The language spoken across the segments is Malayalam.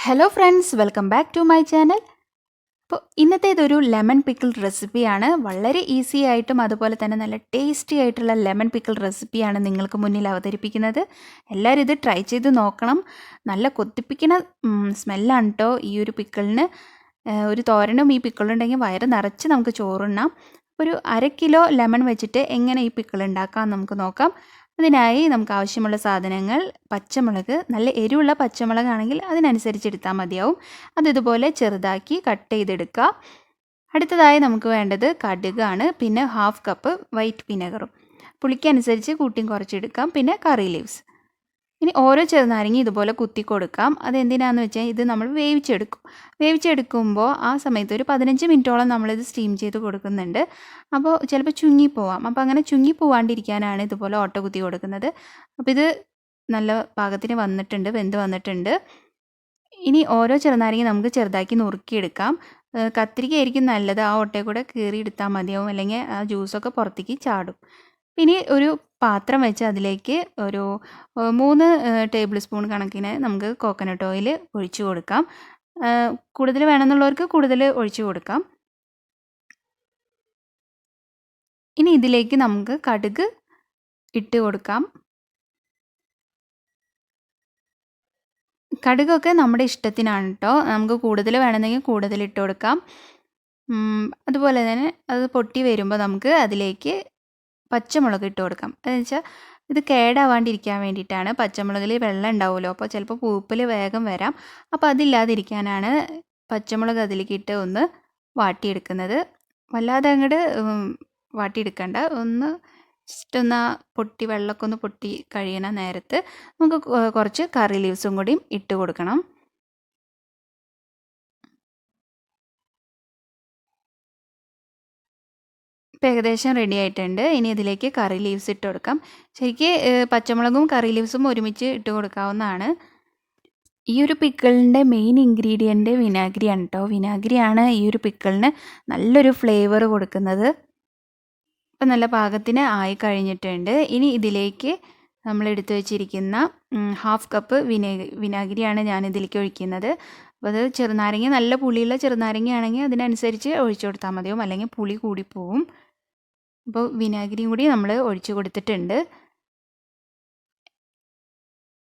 Hello friends, welcome back to my channel. അപ്പോൾ ഇന്നത്തേതൊരു ലെമൺ പിക്കിൾ റെസിപ്പിയാണ്. വളരെ ഈസി ആയിട്ടും അതുപോലെ തന്നെ നല്ല ടേസ്റ്റി ആയിട്ടുള്ള ലെമൺ പിക്കിൾ റെസിപ്പിയാണ് നിങ്ങൾക്ക് മുന്നിൽ അവതരിപ്പിക്കുന്നത്. എല്ലാവരും ഇത് ട്രൈ ചെയ്ത് നോക്കണം. നല്ല കൊത്തിപ്പിക്കുന്ന സ്മെല്ലാണ് കേട്ടോ ഈ ഒരു പിക്കിളിന്. ഒരു തോരനും ഈ പിക്കിളുണ്ടെങ്കിൽ വയറ് നിറച്ച് നമുക്ക് ചോറുണ്ണാം. ഒരു 1/2 കിലോ ലെമൺ വെച്ചിട്ട് എങ്ങനെ ഈ പിക്കിൾ ഉണ്ടാക്കാം നമുക്ക് നോക്കാം. അതിനായി നമുക്ക് ആവശ്യമുള്ള സാധനങ്ങൾ: പച്ചമുളക്, നല്ല എരിവുള്ള പച്ചമുളകാണെങ്കിൽ അതിനനുസരിച്ച് എടുത്താൽ മതിയാവും. അത് ഇതുപോലെ ചെറുതാക്കി കട്ട് ചെയ്തെടുക്കുക. അടുത്തതായി നമുക്ക് വേണ്ടത് കടുകാണ്. പിന്നെ 1/2 കപ്പ് വൈറ്റ് വിനെഗറും. പുളിക്കനുസരിച്ച് കൂട്ടിയും കുറച്ചെടുക്കാം. പിന്നെ കറി ലീവ്സ്. ഇനി ഓരോ ചെറുനാരങ്ങ ഇതുപോലെ കുത്തി കൊടുക്കാം. അതെന്തിനാണെന്ന് വെച്ചാൽ ഇത് നമ്മൾ വേവിച്ചെടുക്കുമ്പോൾ ആ സമയത്ത് ഒരു 15 മിനിറ്റോളം നമ്മളിത് സ്റ്റീം ചെയ്ത് കൊടുക്കുന്നുണ്ട്. അപ്പോൾ ചിലപ്പോൾ ചുങ്ങിപ്പോവാം. അപ്പോൾ അങ്ങനെ ചുങ്ങിപ്പോവാണ്ടിരിക്കാനാണ് ഇതുപോലെ ഓട്ട കുത്തി കൊടുക്കുന്നത്. അപ്പോൾ ഇത് നല്ല പാകത്തിന് വെന്ത് വന്നിട്ടുണ്ട്. ഇനി ഓരോ ചെറുനാരങ്ങ നമുക്ക് ചെറുതാക്കി നുറുക്കിയെടുക്കാം. കത്തിരിക്കയായിരിക്കും നല്ലത്. ആ ഓട്ടയിൽ കൂടെ കീറി എടുത്താൽ മതിയാവും, അല്ലെങ്കിൽ ആ ജ്യൂസൊക്കെ പുറത്തേക്ക് ചാടും. ഇനി ഒരു പാത്രം വെച്ച് അതിലേക്ക് ഒരു 3 ടേബിൾ സ്പൂൺ കണക്കിന് നമുക്ക് കോക്കനട്ട് ഓയിൽ ഒഴിച്ചു കൊടുക്കാം. കൂടുതൽ വേണമെന്നുള്ളവർക്ക് കൂടുതൽ ഒഴിച്ചു കൊടുക്കാം. ഇനി ഇതിലേക്ക് നമുക്ക് കടുക് ഇട്ട് കൊടുക്കാം. കടുകൊക്കെ നമ്മുടെ ഇഷ്ടത്തിനാണ് കേട്ടോ. നമുക്ക് കൂടുതൽ വേണമെന്നെങ്കിൽ കൂടുതൽ ഇട്ട് കൊടുക്കാം. അതുപോലെ തന്നെ അത് പൊട്ടി വരുമ്പോൾ നമുക്ക് അതിലേക്ക് പച്ചമുളക് ഇട്ട് കൊടുക്കാം. അതെന്ന് വെച്ചാൽ ഇത് കേടാവാണ്ടിരിക്കാൻ വേണ്ടിയിട്ടാണ്. പച്ചമുളകിൽ വെള്ളം ഉണ്ടാവുമല്ലോ, അപ്പോൾ ചിലപ്പോൾ പൂപ്പൽ വേഗം വരാം. അപ്പോൾ അതില്ലാതിരിക്കാനാണ് പച്ചമുളക് അതിലേക്ക് ഇട്ട് ഒന്ന് വാട്ടിയെടുക്കുന്നത്. വല്ലാതെ അങ്ങോട്ട് വാട്ടിയെടുക്കണ്ട. ഒന്ന് ജസ്റ്റ് ഒന്ന് വെള്ളമൊക്കെ ഒന്ന് പൊട്ടി കഴിയണ നേരത്ത് നമുക്ക് കുറച്ച് കറി ലീവ്സും കൂടിയും ഇട്ട് കൊടുക്കണം. ഇപ്പം ഏകദേശം റെഡി ആയിട്ടുണ്ട്. ഇനി ഇതിലേക്ക് കറി ലീവ്സ് ഇട്ട് കൊടുക്കാം. ശരിക്കും പച്ചമുളകും കറി ലീവ്സും ഒരുമിച്ച് ഇട്ട് കൊടുക്കാവുന്നതാണ്. ഈ ഒരു പിക്കിളിൻ്റെ മെയിൻ ഇൻഗ്രീഡിയൻറ്റ് വിനാഗിരിയാണ് കേട്ടോ. വിനാഗിരിയാണ് ഈ ഒരു പിക്കിളിന് നല്ലൊരു ഫ്ലേവർ കൊടുക്കുന്നത്. ഇപ്പം നല്ല പാകത്തിന് ആയി കഴിഞ്ഞിട്ടുണ്ട്. ഇനി ഇതിലേക്ക് നമ്മൾ എടുത്തു വെച്ചിരിക്കുന്ന 1/2 കപ്പ് വിനാഗിരിയാണ് ഞാൻ ഇതിലേക്ക് ഒഴിക്കുന്നത്. അപ്പോൾ അത് ചെറുനാരങ്ങ, നല്ല പുളിയുള്ള ചെറുനാരങ്ങയാണെങ്കിൽ അതിനനുസരിച്ച് ഒഴിച്ചു കൊടുത്താൽ മതിയാവും, അല്ലെങ്കിൽ പുളി കൂടിപ്പോവും. അപ്പോൾ വിനാഗിരിയും കൂടി നമ്മൾ ഒഴിച്ച് കൊടുത്തിട്ടുണ്ട്.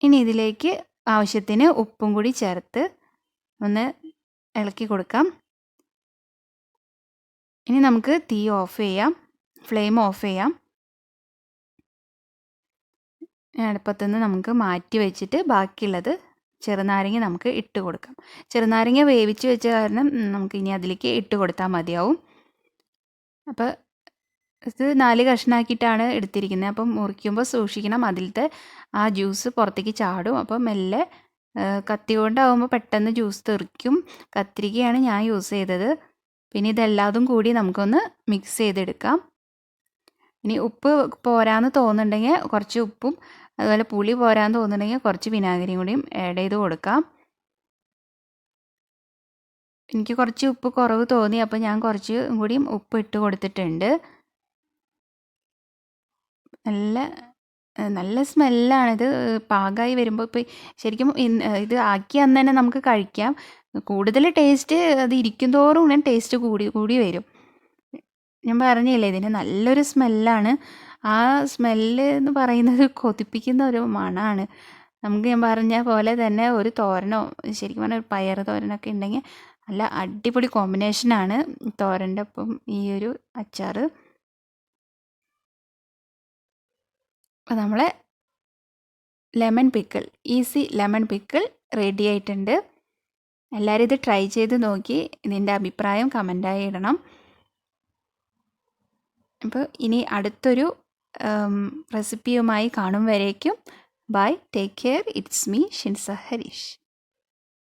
ഇനി ഇതിലേക്ക് ആവശ്യത്തിന് ഉപ്പും കൂടി ചേർത്ത് ഒന്ന് ഇളക്കി കൊടുക്കാം. ഇനി നമുക്ക് തീ ഓഫ് ചെയ്യാം, ഫ്ലെയിം ഓഫ് ചെയ്യാം. അടുപ്പത്തുനിന്ന് നമുക്ക് മാറ്റി വെച്ചിട്ട് ബാക്കിയുള്ളത് ചെറുനാരങ്ങ നമുക്ക് ഇട്ട് കൊടുക്കാം. ചെറുനാരങ്ങ വേവിച്ച് വെച്ച കാരണം നമുക്ക് ഇനി അതിലേക്ക് ഇട്ട് കൊടുത്താൽ മതിയാവും. അപ്പോൾ ഇത് 4 കഷ്ണമാക്കിയിട്ടാണ് എടുത്തിരിക്കുന്നത്. അപ്പം മുറിക്കുമ്പോൾ സൂക്ഷിക്കണം, അതിലത്തെ ആ ജ്യൂസ് പുറത്തേക്ക് ചാടും. അപ്പം മെല്ലെ കത്തി കൊണ്ടാകുമ്പോൾ പെട്ടെന്ന് ജ്യൂസ് തെറിക്കും. കത്തിരിക്കയാണ് ഞാൻ യൂസ് ചെയ്തത്. പിന്നെ ഇതെല്ലാതും കൂടി നമുക്കൊന്ന് മിക്സ് ചെയ്തെടുക്കാം. ഇനി ഉപ്പ് പോരാന്ന് തോന്നുന്നുണ്ടെങ്കിൽ കുറച്ച് ഉപ്പും, അതുപോലെ പുളി പോരാന്ന് തോന്നുന്നുണ്ടെങ്കിൽ കുറച്ച് വിനാഗിരിയും കൂടിയും ആഡ് ചെയ്ത് കൊടുക്കാം. എനിക്ക് കുറച്ച് ഉപ്പ് കുറവ് തോന്നി, അപ്പോൾ ഞാൻ കുറച്ച് കൂടിയും ഉപ്പ് ഇട്ട് കൊടുത്തിട്ടുണ്ട്. നല്ല സ്മെല്ലാണിത്. പാകമായി വരുമ്പോൾ ഇപ്പോൾ ശരിക്കും ഇത് ആക്കി അന്ന് തന്നെ നമുക്ക് കഴിക്കാം. കൂടുതൽ ടേസ്റ്റ് അത് ഇരിക്കും തോറും ടേസ്റ്റ് കൂടി വരും. ഞാൻ പറഞ്ഞില്ലേ, ഇതിന് നല്ലൊരു സ്മെല്ലാണ്. ആ സ്മെല്ല് എന്ന് പറയുന്നത് കൊതിപ്പിക്കുന്ന ഒരു മണമാണ്. നമുക്ക് ഞാൻ പറഞ്ഞ പോലെ തന്നെ ഒരു തോരനോ, ശരിക്കും പറഞ്ഞാൽ ഒരു പയർ തോരനൊക്കെ ഉണ്ടെങ്കിൽ നല്ല അടിപൊളി കോമ്പിനേഷനാണ് തോരൻ്റെ ഒപ്പം ഈ ഒരു അച്ചാർ. അപ്പോൾ നമ്മളെ lemon pickle, easy lemon pickle ready ആയിട്ടുണ്ട്. എല്ലാവരും ഇത് ട്രൈ ചെയ്ത് നോക്കി ഇതിൻ്റെ അഭിപ്രായം കമൻറ്റായി ഇടണം. അപ്പോൾ ഇനി അടുത്തൊരു റെസിപ്പിയുമായി കാണും വരേക്കും bye, take care. It's me Shinsa Harish.